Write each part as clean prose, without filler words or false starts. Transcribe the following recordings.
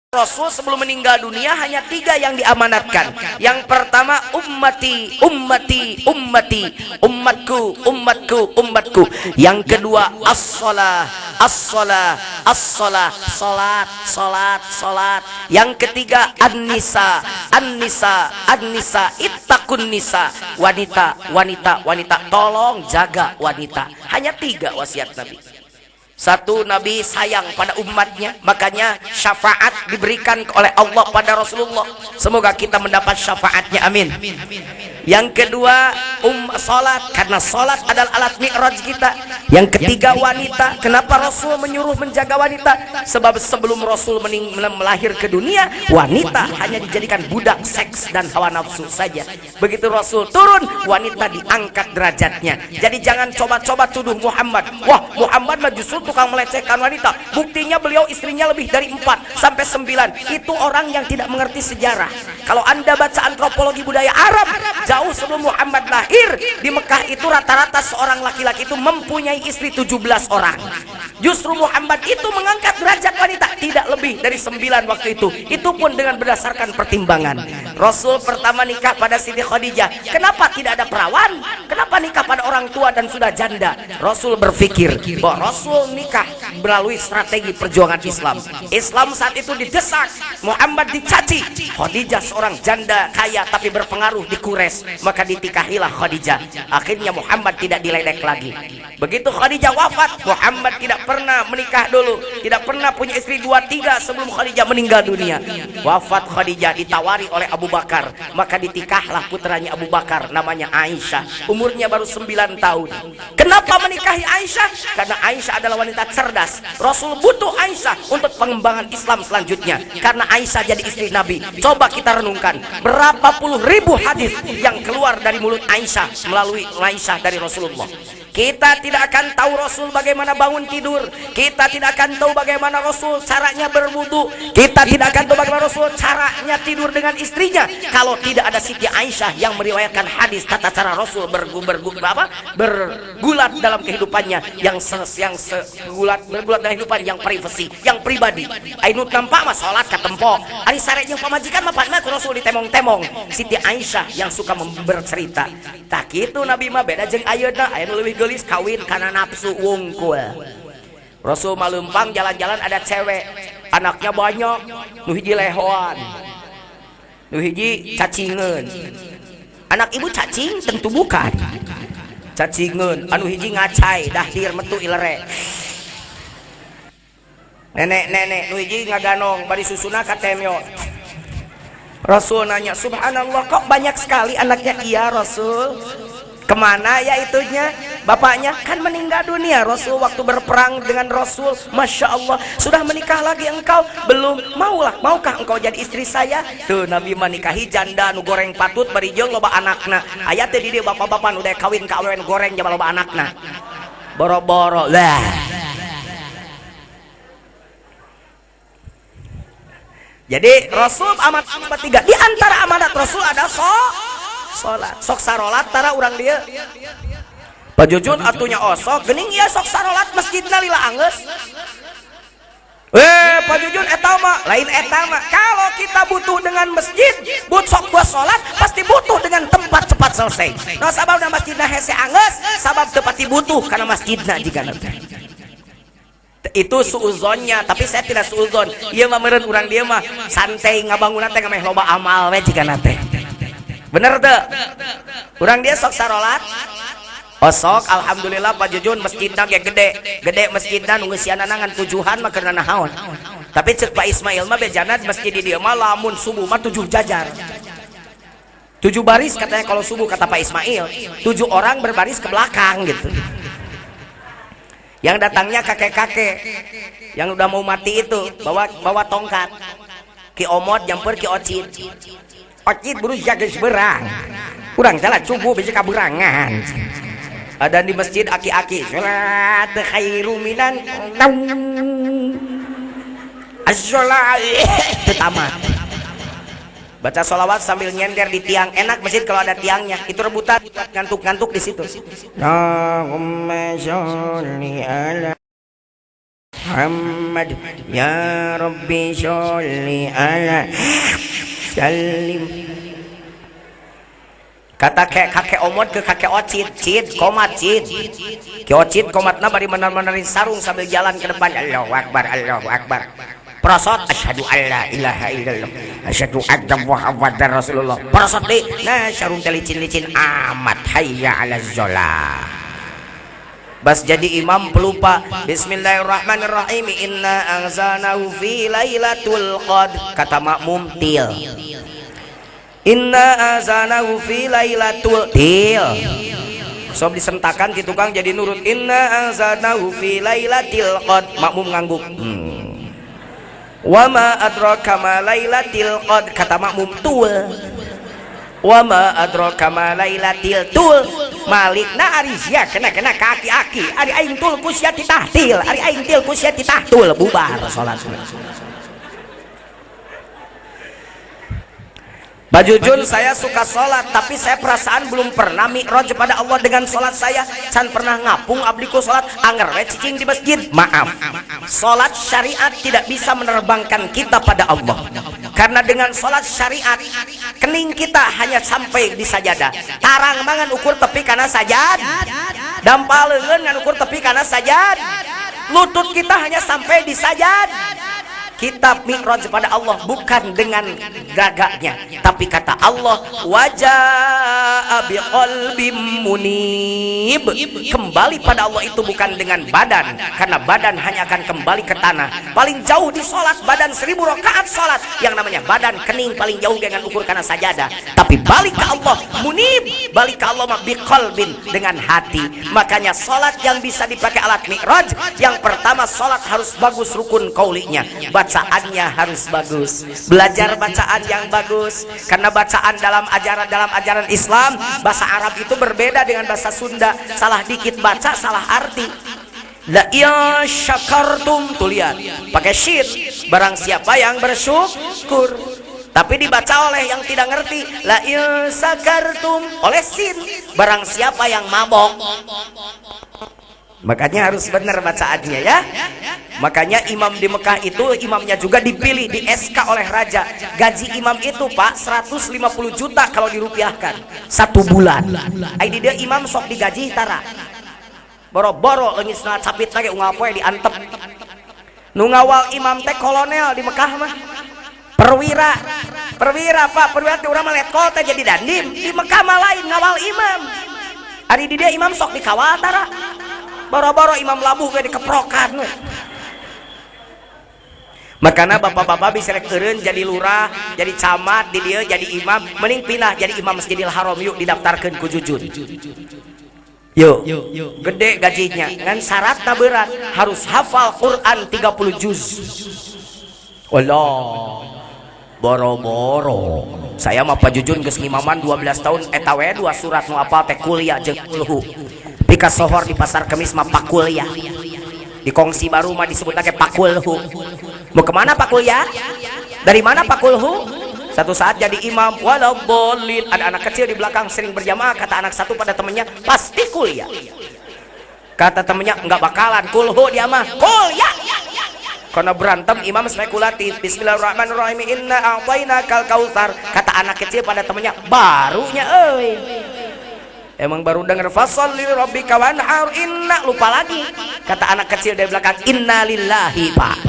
Rasul sebelum meninggal dunia hanya 3 yang diamanatkan. Yang pertama, ummati, ummati, ummati, umatku, umatku, umatku. Yang kedua, as-shalah, as-shalah, as-shalah, salat, salat, salat. Yang ketiga, an-nisa, an-nisa, an-nisa, ittaqun nisa, wanita, wanita, wanita. Tolong jaga wanita. Hanya 3 wasiat Nabi. 1, Nabi sayang pada umatnya, makanya syafaat diberikan oleh Allah pada Rasulullah. Semoga kita mendapat syafaatnya, amin. Yang kedua, salat, karena salat adalah alat mi'raj kita. Yang ketiga, wanita. Kenapa Rasul menyuruh menjaga wanita? Sebab sebelum Rasul melahir ke dunia, wanita hanya dijadikan budak seks dan hawa nafsu saja. Begitu Rasul turun, wanita diangkat derajatnya. Jadi jangan coba-coba tuduh Muhammad, wah Muhammad mah justru tukang melecehkan wanita. Buktinya beliau istrinya lebih dari 4 sampai 9. Itu orang yang tidak mengerti sejarah. Kalau Anda baca antropologi budaya Arab, jauh sebelum Muhammad lahir, di Mekah itu rata-rata seorang laki-laki itu mempunyai istri 17 orang. Justru Muhammad itu mengangkat derajat wanita tidak lebih dari 9 waktu itu. Itu pun dengan berdasarkan pertimbangan. Rasul pertama nikah pada Siti Khadijah. Kenapa tidak ada perawan? Kenapa nikah pada orang tua dan sudah janda? Rasul berpikir bahwa Rasul nikah melalui strategi perjuangan Islam. Islam saat itu didesak, Muhammad dicaci. Khadijah seorang janda kaya tapi berpengaruh di Quraisy, maka ditikahilah Khadijah. Akhirnya Muhammad tidak diledek lagi. Begitu Khadijah wafat, Muhammad tidak pernah menikah dulu, tidak pernah punya istri 2-3 sebelum Khadijah meninggal dunia. Wafat Khadijah, ditawari oleh Abu Bakar, maka ditikahlah putranya Abu Bakar, namanya Aisyah. Umurnya baru 9 tahun. Kenapa menikahi Aisyah? Karena Aisyah adalah wanita cerdas. Rasul butuh Aisyah untuk pengembangan Islam selanjutnya. Karena Aisyah jadi istri Nabi. Coba kita renungkan, berapa puluh ribu hadis yang keluar dari mulut Aisyah melalui Aisyah dari Rasulullah. Kita tidak akan tahu Rasul bagaimana bangun tidur. Kita tidak akan tahu bagaimana Rasul caranya berwudu. Kita tidak akan tahu bagaimana Rasul caranya tidur dengan istrinya kalau tidak ada Siti Aisyah yang meriwayatkan hadis tata cara Rasul bergulat dalam kehidupannya yang bergulat dalam kehidupan yang privasi, yang pribadi. Ainut nampak mah salat katempo. Ari sare jeung pamajikan mah padna Rasul ditemong-temong. Siti Aisyah yang suka bercerita. Tak kitu Nabi mah beda jeung ayeuna, aya nu leuwih geulis kawin karena nafsu wungkul. Rasul malempang jalan-jalan ada cewek, anaknya banyak, nu hiji lehoan, nu hiji cacingeun. Anak ibu cacing tentu bukan. Cacingeun, anu hiji ngacai, dahdir metu ilere. Nenek-nenek nu hiji ngaganong bari susuna katemyo. Rasul nanya, subhanallah kok banyak sekali anaknya? Iya Rasul. Kemana ya itunya? Bapaknya kan meninggal dunia. Rasul waktu berperang dengan Rasul, Masya Allah, sudah menikah lagi engkau? Belum. Maukah engkau jadi istri saya? Tuh Nabi menikahi janda nu goreng patut barijeng loba anakna. Ayatnya di dia bapak-bapak udah kawin ke awewe goreng jama loba anakna. Boro-boro lah. Jadi Rasul amat 3. Di antara amanat Rasul ada salat. Sok sarolat tara urang dia. Pak Jujun atunya osok geuning ieu sok sarolat masjidna lila anggeus. Pak Jujun eta mah lain eta mah. Kalau kita butuh dengan masjid, sok buat salat, pasti butuh dengan tempat cepat selesai. Nah sababna masjidna hese anggeus, sabab teu pati butuh kana masjidna jika nanti. Itu suuzonnya, tapi saya tidak suuzon. Ieu mah meureun urang dia mah santai ngabangunna teh ngameh loba amal we jika nanti. Bener tuh, urang dia sok sarolat, osok, alhamdulillah Pak Jujun masjidna ge gede masjidna nu geus nangan tujuhan mah keur naon. Tapi cek Pak Ismail mah bejana masjid di dieu mah lamun subuh mah 7 jajar. 7 baris katanya kalau subuh kata Pak Ismail, 7 orang berbaris ke belakang gitu. Yang datangnya kakek-kakek yang udah mau mati itu bawa tongkat. Ki Omot nyamper Ki Ocit. Ocit buru jaga seberang. Urang jalan subuh bisa kaberangan. Ada di masjid aki-aki. Salat khairu minan naum. As-salat tamat. Baca sholawat sambil nyender di tiang. Enak masjid kalau ada tiangnya. Itu rebutan ngantuk-ngantuk di situ. Allahumma sholli ala Muhammad ya Rabbi sholli ala salim. Kata kakek omot ke kakek ocit, cid komat cid ke ocit komatna bari menar-menarin sarung sambil jalan ke depan. Allahu akbar, Allahu akbar. Prosot asyhadu alla ilaha illallah asyhadu anna muhammadar rasulullah. Prosot deh nah sarung teh licin-licin amat. Hayya 'alaz shalah. Bas jadi imam pelupa. Bismillahirrahmanirrahim. Inna anzalnahu fi lailatul qadr. Kata makmum til. Inna anzalnahu fi lailatul til. Sob disentakan ti tukang jadi nurut. Inna anzalnahu fi lailatul qadr. Makmum ngangguk. Wa ma adraka ma lailatul qadr. Kata makmum tul. Wa ma adraka ma lailatul tul. Malikna ari sia kena kaki-aki. Ari aing tul ku sia ditahtil. Ari aing til ku sia ditahtul. Bubar salatna. Bajujun saya suka sholat, tapi saya perasaan belum pernah mi'raj pada Allah dengan sholat saya. Can pernah ngapung abliku sholat, anger we cicing di masjid. Maaf, sholat syariat tidak bisa menerbangkan kita pada Allah. Karena dengan sholat syariat, kening kita hanya sampai di sajadah. Tarang mangan ukur tepi karena sajad. Dampal leungeun ngan ukur tepi karena sajad. Lutut kita hanya sampai di sajad. Kita mi'raj pada Allah bukan dengan gagaknya, tapi kata Allah wajaa biqalbim munib. Kembali pada Allah itu bukan dengan badan, karena badan hanya akan kembali ke tanah. Paling jauh di sholat badan 1000 rakaat sholat, yang namanya badan kening paling jauh dengan ukur karena sajadah. Tapi balik ke Allah munib, balik ke Allah biqalbin, dengan hati. Makanya sholat yang bisa dipakai alat mi'raj, yang pertama sholat harus bagus rukun qaulinya, bacaannya harus bagus, belajar bacaan yang bagus. Karena bacaan dalam ajaran Islam, bahasa Arab itu berbeda dengan bahasa Sunda. Salah dikit baca salah arti. La in syakartum, tuh lihat pakai syin, barang siapa yang bersyukur. Tapi dibaca oleh yang tidak ngerti, la in syakartum, oleh sin, barang siapa yang mabok. Makanya harus benar bacaannya ya. Makanya imam di Mekah itu imamnya juga dipilih, di SK oleh raja. Gaji imam itu Pak 150 juta kalau dirupiahkan 1 bulan. Ai dia imam sok digaji tara. Boro-boro leungisna capit lagi unggal poe diantep. Nu ngawal imam teh kolonel di Mekah mah. Perwira Pak, perwira teh urang mah letkol teh jadi dandim. Di Mekah mah lain ngawal imam. Ari di dia imam sok dikawal tara. Boro-boro imam labuh ke dikeprokan. Makanya bapak-bapak bisa eureun jadi lurah, jadi camat di dia jadi imam, mending pindah jadi imam Masjidil Haram yuk, didaftarkeun ku Jujun. Yuk, gede gajinya. Ngan syaratna berat, harus hafal Quran 30 juz. Allah. Boro-boro. Saya mah Pak Jujun geus ngimaman 12 tahun eta we 2 surat nu apal teh kuliah jeung ulhu. Pika sohor di pasar Kemis mah pakul ya. Di kongsi baru mah disebut lagi pakulhu. Mau kemana pakul ya? Dari mana pakulhu? Satu saat jadi imam, walabolin, ada anak kecil di belakang sering berjamaah. Kata anak satu pada temennya, pasti kuliah. Kata temennya, enggak bakalan kulhu dia mah kuliah. Karena berantem imam spekulatif. Bismillahirrahmanirrahim. Inna a'tainakal kautsar. Kata anak kecil pada temennya, barunya euy. Emang baru denger fasholli lirabbika wanhar, inna lupa lagi. Kata anak kecil dari belakang, inna lillahi Pak.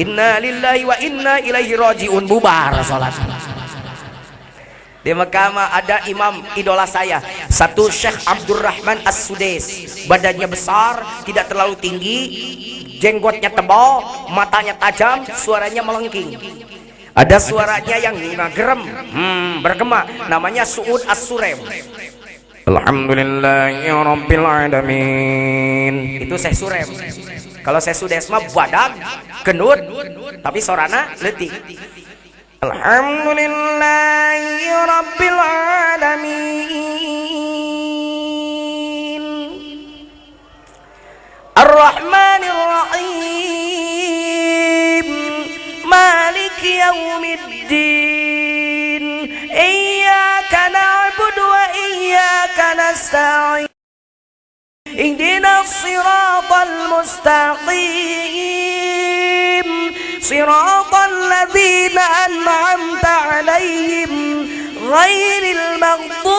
Inna lillahi wa inna ilaihi rajiun, bubar salat. Di Mekah ada imam idola saya, satu Syekh Abdurrahman As-Sudais. Badannya besar, tidak terlalu tinggi, jenggotnya tebal, matanya tajam, suaranya melengking. Ada suaranya yang gerem, bergema, namanya Suud As-Surem. Alhamdulillahirabbil alamin. Itu Syekh Surem. Kalau Syekh Sudes mah badag, gendut, tapi sorana leutik. Alhamdulillahirabbil alamin. Ar-Rahmanir Rahim. Maliki yaumiddin. Iyyaka na'budu wa iyyaka nasta'in. Ihdinas ihdinas siratal mustaqim siratal ladzina an'amta 'alaihim ghairil maghdubi